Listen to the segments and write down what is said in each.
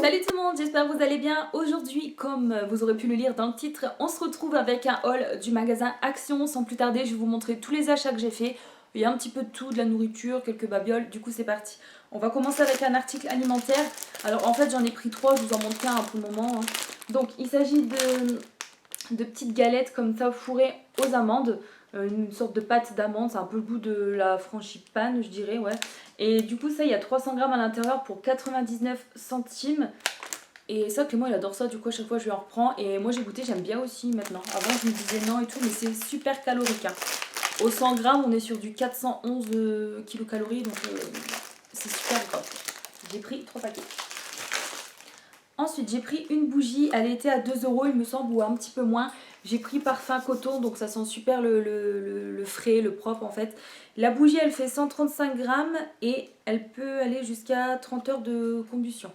Salut tout le monde, j'espère que vous allez bien. Aujourd'hui, comme vous aurez pu le lire dans le titre, on se retrouve avec un haul du magasin Action. Sans plus tarder, je vais vous montrer tous les achats que j'ai fait. Il y a un petit peu de tout, de la nourriture, quelques babioles, du coup c'est parti. On va commencer avec un article alimentaire. Alors en fait j'en ai pris 3, je vous en montre qu'un pour le moment. Donc il s'agit de petites galettes comme ça fourrées aux amandes. Une sorte de pâte d'amande, c'est un peu le goût de la frangipane je dirais, ouais. Et du coup ça il y a 300 grammes à l'intérieur pour 99 centimes. Et ça Clément il adore ça, du coup à chaque fois je lui en reprends. Et moi j'ai goûté, j'aime bien aussi maintenant. Avant je me disais non et tout, mais c'est super calorique hein. Au 100 grammes on est sur du 411 kilocalories, donc c'est super grave. J'ai pris 3 paquets. Ensuite j'ai pris une bougie, elle était à 2 € il me semble, ou un petit peu moins. J'ai pris parfum coton, donc ça sent super le frais, le propre en fait. La bougie elle fait 135 grammes et elle peut aller jusqu'à 30 heures de combustion.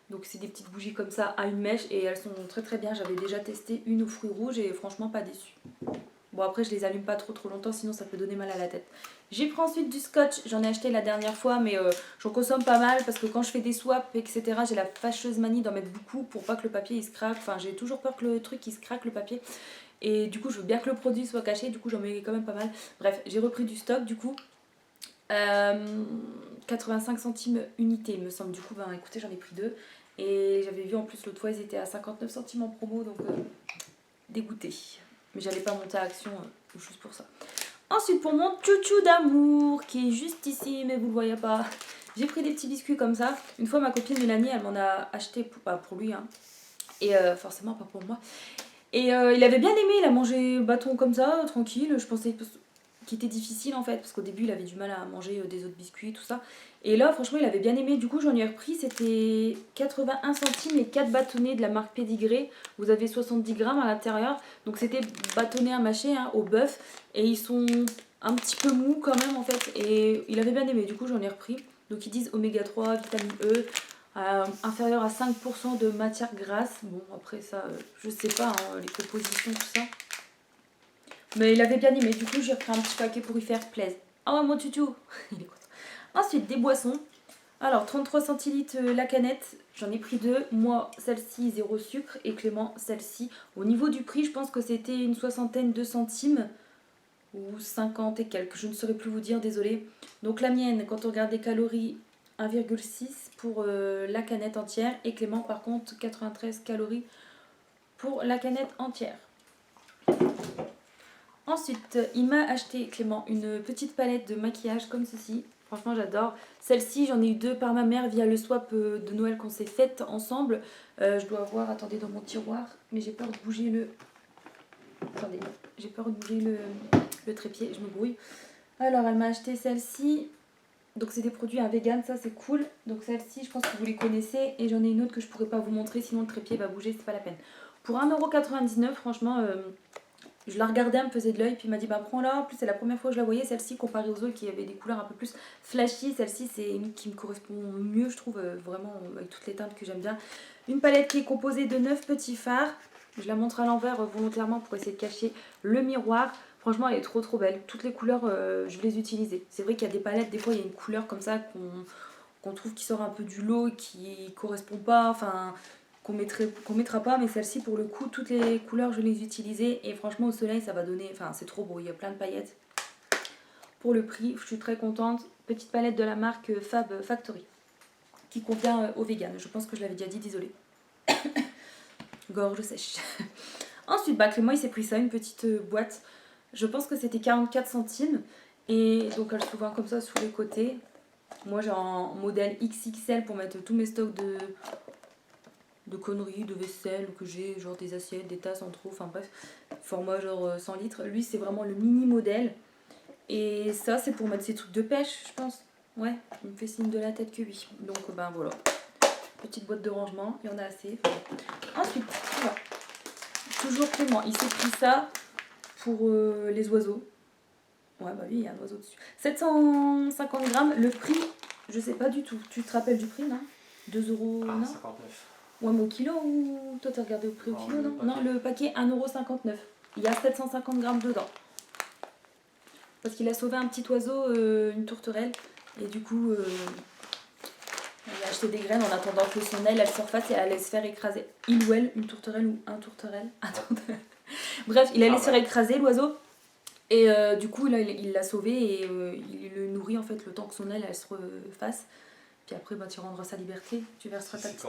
Donc c'est des petites bougies comme ça à une mèche et elles sont très très bien. J'avais déjà testé une aux fruits rouges et franchement pas déçue. Bon après je les allume pas trop longtemps sinon ça peut donner mal à la tête. J'ai pris ensuite du scotch, j'en ai acheté la dernière fois mais j'en consomme pas mal parce que quand je fais des swaps etc j'ai la fâcheuse manie d'en mettre beaucoup pour pas que le papier il se craque. Enfin j'ai toujours peur que le truc il se craque le papier. Et du coup je veux bien que le produit soit caché, du coup j'en mets quand même pas mal. Bref j'ai repris du stock du coup. 85 centimes unité il me semble, du coup ben écoutez j'en ai pris 2. Et j'avais vu en plus l'autre fois ils étaient à 59 centimes en promo donc dégoûté. Mais j'allais pas monter à Action juste pour ça. Ensuite pour mon chouchou d'amour qui est juste ici mais vous le voyez pas. J'ai pris des petits biscuits comme ça. Une fois ma copine Mélanie elle m'en a acheté pour lui hein. Et forcément pas pour moi. Et il avait bien aimé, il a mangé bâton comme ça, tranquille. Je pensais qu'il était difficile en fait, parce qu'au début il avait du mal à manger des autres biscuits, tout ça. Et là franchement il avait bien aimé, du coup j'en ai repris, c'était 81 centimes et 4 bâtonnets de la marque Pédigré. Vous avez 70 grammes à l'intérieur, donc c'était bâtonnets à mâcher hein, au bœuf. Et ils sont un petit peu mous quand même en fait, et il avait bien aimé, du coup j'en ai repris. Donc ils disent oméga 3, vitamine E, inférieur à 5% de matière grasse. Bon après ça je sais pas hein, les compositions tout ça. Mais il avait bien aimé, du coup j'ai repris un petit paquet pour y faire plaisir. Ah ouais mon tutu. Il est content. Ensuite des boissons. Alors 33 centilitres la canette, j'en ai pris 2. Moi celle-ci 0 sucre et Clément celle-ci. Au niveau du prix je pense que c'était une soixantaine de centimes. Ou 50 et quelques, je ne saurais plus vous dire, désolé. Donc la mienne, quand on regarde les calories, 1,6 pour la canette entière. Et Clément par contre 93 calories pour la canette entière. Ensuite il m'a acheté Clément une petite palette de maquillage comme ceci. Franchement j'adore. Celle-ci j'en ai eu 2 par ma mère via le swap de Noël qu'on s'est fait ensemble. Je dois voir, attendez dans mon tiroir. Mais j'ai peur de bouger le... Attendez, j'ai peur de bouger le trépied, je me brouille. Alors elle m'a acheté celle-ci. Donc c'est des produits vegan, ça c'est cool. Donc celle-ci je pense que vous les connaissez. Et j'en ai une autre que je pourrais pas vous montrer sinon le trépied va bouger, c'est pas la peine. Pour 1,99 € franchement je la regardais, elle me faisait de l'œil. Puis il m'a dit bah prends-la. En plus c'est la première fois que je la voyais celle-ci comparée aux autres qui avaient des couleurs un peu plus flashy. Celle-ci c'est une qui me correspond mieux je trouve, vraiment avec toutes les teintes que j'aime bien. Une palette qui est composée de 9 petits fards. Je la montre à l'envers volontairement pour essayer de cacher le miroir. Franchement elle est trop belle. Toutes les couleurs je vais les utiliser. C'est vrai qu'il y a des palettes, des fois il y a une couleur comme ça qu'on trouve qui sort un peu du lot, qui correspond pas, enfin qu'on mettra pas. Mais celle-ci pour le coup toutes les couleurs je vais les utiliser. Et franchement au soleil ça va donner, enfin c'est trop beau, il y a plein de paillettes. Pour le prix je suis très contente. Petite palette de la marque Fab Factory qui convient aux véganes. Je pense que je l'avais déjà dit, désolée. Gorge sèche. Ensuite, bah, Clément il s'est pris ça, une petite boîte. Je pense que c'était 44 centimes. Et donc elle s'ouvre comme ça sous les côtés. Moi j'ai un modèle XXL pour mettre tous mes stocks de conneries, de vaisselle que j'ai, genre des assiettes, des tasses en trop, enfin bref, format genre 100 litres. Lui c'est vraiment le mini modèle. Et ça c'est pour mettre ses trucs de pêche je pense. Ouais, il me fait signe de la tête que oui. Donc ben voilà. Petite boîte de rangement, il y en a assez. Ensuite, voilà. Toujours Clément, il s'est pris ça pour les oiseaux. Ouais, bah oui, il y a un oiseau dessus. 750 grammes, le prix, je sais pas du tout. Tu te rappelles du prix, non? 2 €, non? 59. Ouais, mais au kilo ou toi t'as regardé au prix au kilo, non? Non, le paquet 1,59 €. Il y a 750 grammes dedans. Parce qu'il a sauvé un petit oiseau, une tourterelle. Et du coup, il y acheté des graines en attendant que son aile elle surface et elle allait se faire écraser. Il ou elle, une tourterelle ou un tourterelle. Un tourterelle. Bref, il allait se faire écraser l'oiseau. Et du coup, là, il l'a sauvé et il le nourrit en fait le temps que son aile elle se refasse. Puis après, bah, tu rendras sa liberté, tu verseras ta petite.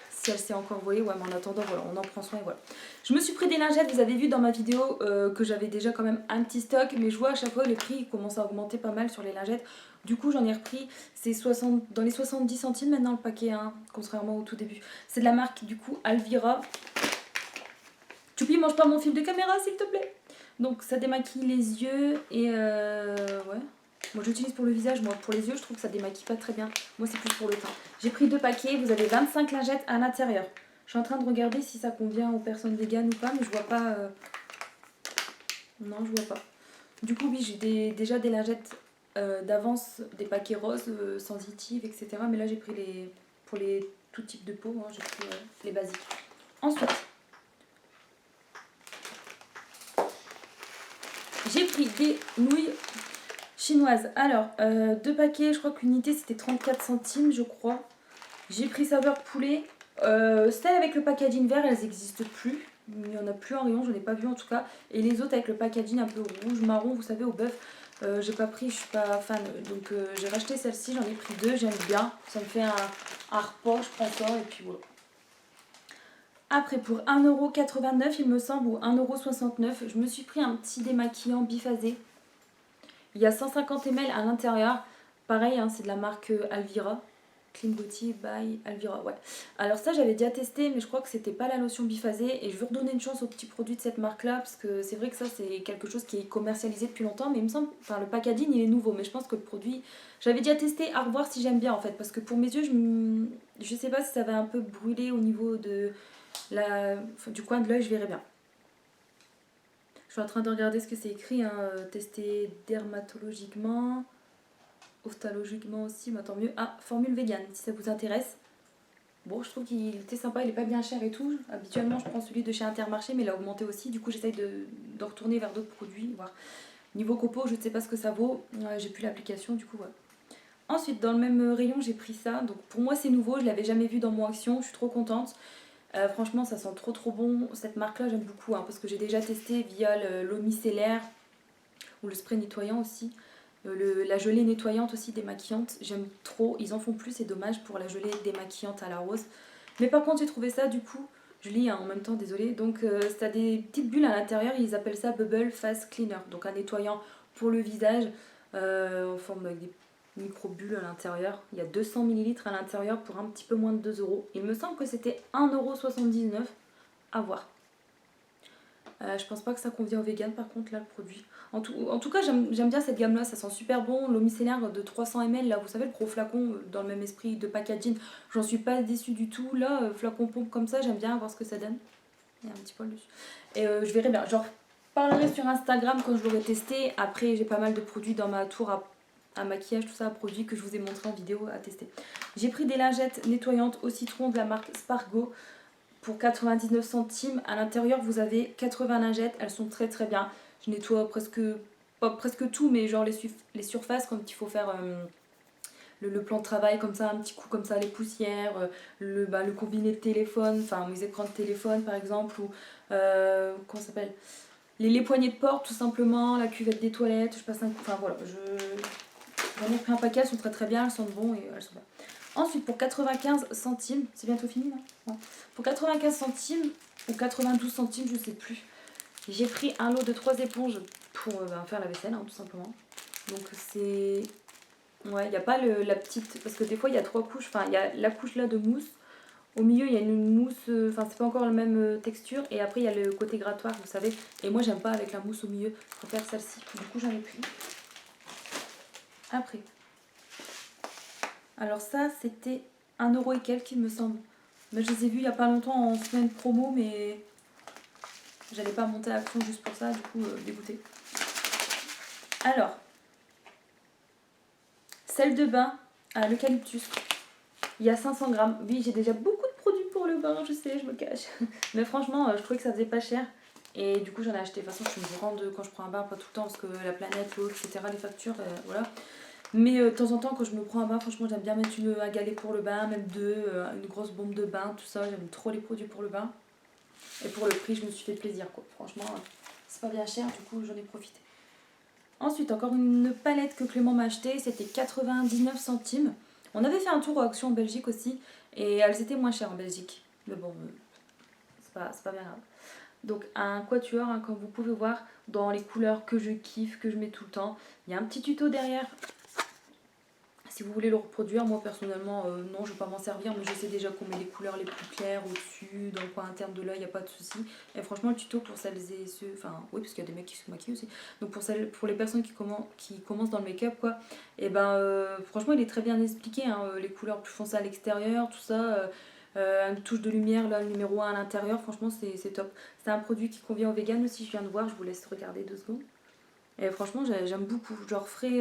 Si elle s'est encore volée, ouais, mais en attendant, voilà, on en prend soin et voilà. Je me suis pris des lingettes, vous avez vu dans ma vidéo que j'avais déjà quand même un petit stock, mais je vois à chaque fois les prix commencent à augmenter pas mal sur les lingettes. Du coup, j'en ai repris, c'est dans les 70 centimes maintenant le paquet, hein, contrairement au tout début. C'est de la marque du coup Alvira. Choupi, mange pas mon fil de caméra s'il te plaît. Donc ça démaquille les yeux et ouais. Moi j'utilise pour le visage, moi pour les yeux je trouve que ça démaquille pas très bien. Moi c'est plus pour le teint. J'ai pris 2 paquets, vous avez 25 lingettes à l'intérieur. Je suis en train de regarder si ça convient aux personnes véganes ou pas, mais je vois pas. Non, je vois pas. Du coup oui, j'ai déjà des lingettes d'avance, des paquets roses, sensitives, etc. Mais là j'ai pris pour les tout types de peau, hein, j'ai pris les basiques. Ensuite, j'ai pris des nouilles chinoises. Alors, 2 paquets, je crois qu'une unité c'était 34 centimes, je crois. J'ai pris saveur poulet. Celles avec le packaging vert, elles n'existent plus. Il n'y en a plus en rayon, je n'ai pas vu en tout cas. Et les autres avec le packaging un peu rouge, marron, vous savez, au bœuf, j'ai pas pris, je suis pas fan. Donc j'ai racheté celle-ci, j'en ai pris 2, j'aime bien. Ça me fait un repas, je prends ça et puis voilà. Après, pour 1,89€ il me semble, ou 1,69€, je me suis pris un petit démaquillant biphasé. Il y a 150 ml à l'intérieur. Pareil, hein, c'est de la marque Alvira. Clean Beauty by Alvira, ouais. Alors ça, j'avais déjà testé, mais je crois que c'était pas la lotion biphasée. Et je veux redonner une chance aux petits produits de cette marque-là, parce que c'est vrai que ça, c'est quelque chose qui est commercialisé depuis longtemps. Mais il me semble, enfin, le packaging, il est nouveau. Mais je pense que le produit, j'avais déjà testé, à revoir si j'aime bien, en fait. Parce que pour mes yeux, je sais pas si ça va un peu brûler au niveau de du coin de l'œil, je verrai bien. Je suis en train de regarder ce que c'est écrit, hein, testé dermatologiquement, ophtalmologiquement aussi, mais tant mieux. Ah, formule vegan, si ça vous intéresse. Bon, je trouve qu'il était sympa, il est pas bien cher et tout. Habituellement, je prends celui de chez Intermarché, mais il a augmenté aussi. Du coup, j'essaye de retourner vers d'autres produits, voir. Niveau copo, je ne sais pas ce que ça vaut. J'ai plus l'application, du coup, ouais. Ensuite, dans le même rayon, j'ai pris ça. Donc, pour moi, c'est nouveau, je l'avais jamais vu dans mon Action, je suis trop contente. Franchement, ça sent trop bon. Cette marque-là, j'aime beaucoup, hein, parce que j'ai déjà testé via l'eau micellaire ou le spray nettoyant aussi. La gelée nettoyante aussi démaquillante, j'aime trop. Ils en font plus, c'est dommage pour la gelée démaquillante à la rose. Mais par contre, j'ai trouvé ça du coup, je lis hein, en même temps, désolée. Donc, ça a des petites bulles à l'intérieur, ils appellent ça Bubble Face Cleaner. Donc, un nettoyant pour le visage en forme avec des micro-bulles à l'intérieur. Il y a 200 ml à l'intérieur pour un petit peu moins de 2€. Il me semble que c'était 1,79€. À voir. Je pense pas que ça convient aux véganes par contre là le produit. En tout cas j'aime bien cette gamme là, ça sent super bon. L'eau micellaire de 300 ml là, vous savez le gros flacon dans le même esprit de packaging, j'en suis pas déçue du tout. Là, flacon pompe comme ça, j'aime bien voir ce que ça donne. Il y a un petit poil dessus. Et je verrai bien, genre parlerai sur Instagram quand je l'aurai testé. Après j'ai pas mal de produits dans ma tour à maquillage, tout ça, produits que je vous ai montré en vidéo à tester. J'ai pris des lingettes nettoyantes au citron de la marque Spargo. Pour 99 centimes, à l'intérieur vous avez 80 lingettes, elles sont très bien. Je nettoie pas presque tout, mais genre les surfaces quand il faut faire le plan de travail comme ça, un petit coup comme ça, les poussières, le combiné de téléphone, enfin mes écrans de téléphone par exemple, ou comment ça s'appelle, les poignées de porte tout simplement, la cuvette des toilettes, je passe un coup, enfin voilà, j'en ai pris un paquet, elles sont très bien, elles sentent bon et elles sont bien. Ensuite, pour 95 centimes, c'est bientôt fini là ouais. Pour 95 centimes ou 92 centimes, je sais plus, j'ai pris un lot de 3 éponges pour faire la vaisselle, hein, tout simplement. Donc c'est... Ouais, il n'y a pas la petite... Parce que des fois, il y a 3 couches. Enfin, il y a la couche là de mousse. Au milieu, il y a une mousse... Enfin, c'est pas encore la même texture. Et après, il y a le côté grattoir, vous savez. Et moi, j'aime pas avec la mousse au milieu. Je préfère celle-ci. Du coup, j'en ai pris. Après... Alors ça, c'était 1€ et quelques, il me semble. Mais je les ai vus il n'y a pas longtemps en semaine promo, mais j'allais pas monter à Action juste pour ça, du coup, dégoûtée. Alors, sel de bain à l'eucalyptus. Il y a 500 grammes. Oui, j'ai déjà beaucoup de produits pour le bain, je sais, je me cache. Mais franchement, je trouvais que ça faisait pas cher. Et du coup, j'en ai acheté. De toute façon, je me rends quand je prends un bain, pas tout le temps, parce que la planète, l'eau, etc., les factures, voilà. Mais de temps en temps, quand je me prends un bain, franchement, j'aime bien mettre un galet pour le bain, même deux, une grosse bombe de bain, tout ça. J'aime trop les produits pour le bain. Et pour le prix, je me suis fait plaisir, quoi. Franchement, c'est pas bien cher, du coup, j'en ai profité. Ensuite, encore une palette que Clément m'a achetée, c'était 99 centimes. On avait fait un tour aux actions en Belgique aussi, et elles étaient moins chères en Belgique. Mais bon, c'est pas bien grave. Donc un quatuor, hein, comme vous pouvez voir, dans les couleurs que je kiffe, que je mets tout le temps. Il y a un petit tuto derrière. Si vous voulez le reproduire, moi personnellement, non, je ne vais pas m'en servir, mais je sais déjà qu'on met les couleurs les plus claires au-dessus, dans le coin interne de l'œil, il n'y a pas de souci. Et franchement, le tuto pour celles et ceux, enfin, oui, parce qu'il y a des mecs qui se maquillent aussi, donc pour les personnes qui commencent dans le make-up, quoi, et ben, franchement, il est très bien expliqué, hein, les couleurs plus foncées à l'extérieur, tout ça, une touche de lumière, là, le numéro 1 à l'intérieur, franchement, c'est top. C'est un produit qui convient aux véganes aussi, je viens de voir, je vous laisse regarder 2 secondes. Et franchement, j'aime beaucoup. Je referai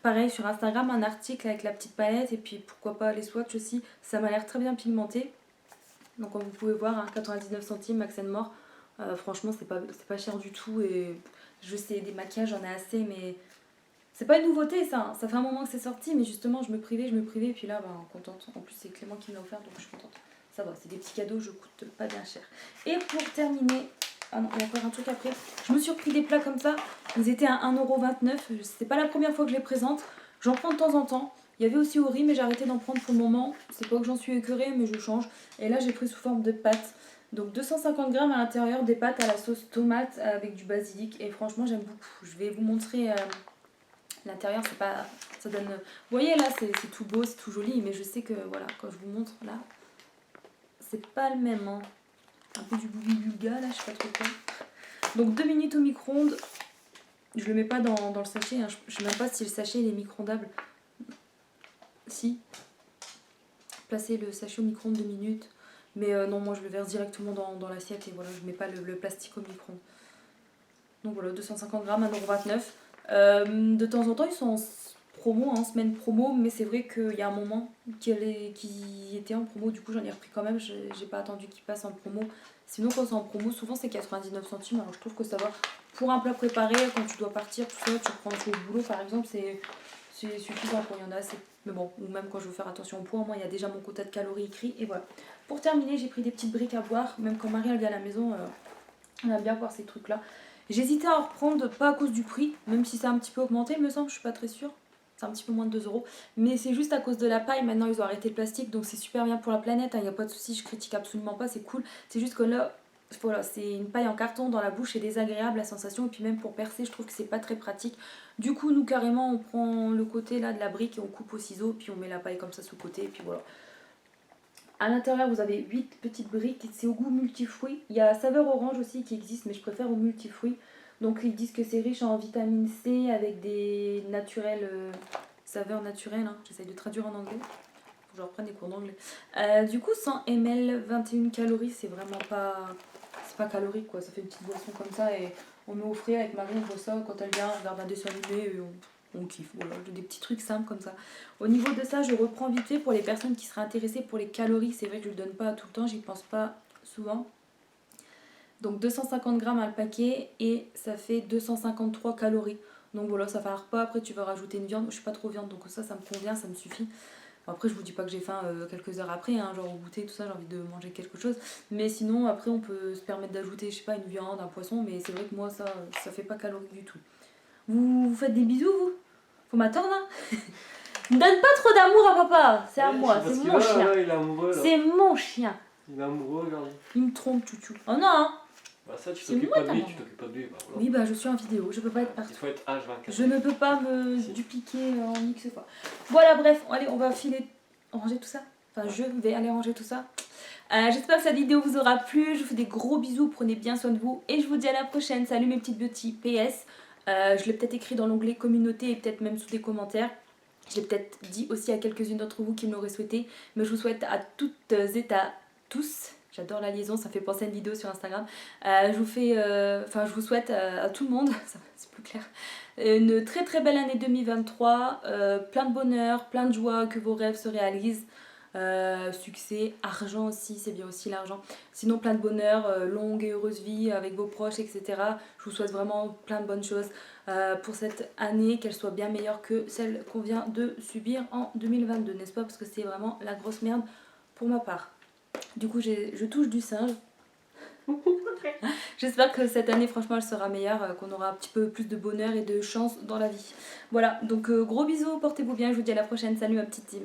pareil sur Instagram un article avec la petite palette et puis pourquoi pas les swatchs aussi. Ça m'a l'air très bien pigmenté. Donc comme vous pouvez voir, hein, 99 centimes, Max More. Franchement, c'est pas cher du tout. Et je sais, des maquillages, j'en ai assez, mais c'est pas une nouveauté ça. Ça fait un moment que c'est sorti, mais justement, je me privais. Et puis là, contente. En plus, c'est Clément qui me l'a offert, donc je suis contente. Ça va, c'est des petits cadeaux, je coûte pas bien cher. Et pour terminer, ah non, il y a encore un truc après. Je me suis repris des plats comme ça. Ils étaient à 1,29€. C'est pas la première fois que je les présente. J'en prends de temps en temps. Il y avait aussi au riz, mais j'ai arrêté d'en prendre pour le moment. C'est pas que j'en suis écœurée, mais je change. Et là, j'ai pris sous forme de pâtes. Donc 250 grammes à l'intérieur, des pâtes à la sauce tomate avec du basilic. Et franchement, j'aime beaucoup. Je vais vous montrer l'intérieur. C'est pas, ça donne. Vous voyez là, c'est tout beau, c'est tout joli. Mais je sais que voilà, quand je vous montre là, c'est pas le même. Hein. Un peu du boubi-bulga là, je sais pas trop quoi. Donc 2 minutes au micro-ondes. Je le mets pas dans le sachet, hein. Je sais même pas si le sachet il est micro-ondable. Si. Placer le sachet au micro-ondes 2 minutes. Mais non, moi je le verse directement dans l'assiette et voilà, je mets pas le plastique au micro-ondes. Donc voilà, 250 grammes, 1,29€. De temps en temps ils sont en promo, en semaine promo, mais c'est vrai qu'il y a un moment qui était en promo, du coup j'en ai repris quand même, j'ai pas attendu qu'il passe en promo. Sinon quand c'est en promo, souvent c'est 99 centimes, alors je trouve que ça va. Pour un plat préparé, quand tu dois partir, tout ça, tu reprends tout au boulot par exemple, c'est suffisant, pour il y en a assez. Mais bon, ou même quand je veux faire attention au poids, moi il y a déjà mon quota de calories écrit, et voilà. Pour terminer, j'ai pris des petites briques à boire, même quand Marie elle vient à la maison, elle aime bien boire ces trucs là. J'hésitais à en reprendre, pas à cause du prix, même si ça a un petit peu augmenté, il me semble, je suis pas très sûre. C'est un petit peu moins de 2€. Mais c'est juste à cause de la paille. Maintenant, ils ont arrêté le plastique. Donc, c'est super bien pour la planète. Il n'y a pas de souci. Je critique absolument pas. C'est cool. C'est juste que là, voilà, c'est une paille en carton dans la bouche. C'est désagréable la sensation. Et puis, même pour percer, je trouve que c'est pas très pratique. Du coup, nous, carrément, on prend le côté là de la brique et on coupe au ciseau. Puis, on met la paille comme ça sous le côté. Et puis, voilà. À l'intérieur, vous avez 8 petites briques. C'est au goût multifruits. Il y a saveur orange aussi qui existe. Mais je préfère au multifruits. Donc ils disent que c'est riche en vitamine C avec des saveurs naturelles. Hein. J'essaye de traduire en anglais. Faut que je reprenne des cours d'anglais. Du coup, 100 ml, 21 calories, c'est vraiment pas... C'est pas calorique quoi. Ça fait une petite boisson comme ça et on met au frais avec Marie, on voit ça quand elle vient, on regarde un dessin animé et on kiffe. Voilà, des petits trucs simples comme ça. Au niveau de ça, je reprends vite fait pour les personnes qui seraient intéressées pour les calories. C'est vrai que je le donne pas tout le temps, j'y pense pas souvent. Donc 250 grammes à le paquet et ça fait 253 calories. Donc voilà, ça fait un repas. Après, tu vas rajouter une viande. Je suis pas trop viande, donc ça me convient, ça me suffit. Bon, après, je vous dis pas que j'ai faim quelques heures après, hein, genre au goûter, tout ça, j'ai envie de manger quelque chose. Mais sinon, après, on peut se permettre d'ajouter, je sais pas, une viande, un poisson. Mais c'est vrai que moi, ça fait pas calorique du tout. Vous faites des bisous, vous? Faut m'attendre, hein. Ne donne pas trop d'amour à papa. C'est à moi, c'est mon chien. Là, il est amoureux, là. C'est mon chien. Il est amoureux, regarde. Il me trompe, chouchou. Oh non, hein. Bah ça, tu t'occupes pas de lui, tu t'occupes pas de lui. Bah, voilà. Oui, bah je suis en vidéo, je peux pas être partout. Il faut être H24. Je ne peux pas me dupliquer en X fois. Voilà, bref, allez, on va ranger tout ça. Enfin, je vais aller ranger tout ça. J'espère que cette vidéo vous aura plu. Je vous fais des gros bisous, prenez bien soin de vous. Et je vous dis à la prochaine. Salut mes petites beauty. PS, je l'ai peut-être écrit dans l'onglet communauté et peut-être même sous des commentaires. Je l'ai peut-être dit aussi à quelques-unes d'entre vous qui me l'auraient souhaité. Mais je vous souhaite à toutes et à tous... J'adore la liaison, ça fait penser à une vidéo sur Instagram. Je vous souhaite à tout le monde, c'est plus clair, une très très belle année 2023, plein de bonheur, plein de joie, que vos rêves se réalisent. succès, argent aussi, c'est bien aussi l'argent. Sinon plein de bonheur, longue et heureuse vie avec vos proches, etc. Je vous souhaite vraiment plein de bonnes choses pour cette année, qu'elle soit bien meilleure que celle qu'on vient de subir en 2022, n'est-ce pas? Parce que c'est vraiment la grosse merde pour ma part. Du coup je touche du singe. J'espère que cette année franchement elle sera meilleure, qu'on aura un petit peu plus de bonheur et de chance dans la vie. Voilà, donc gros bisous, portez-vous bien, je vous dis à la prochaine, salut ma petite team.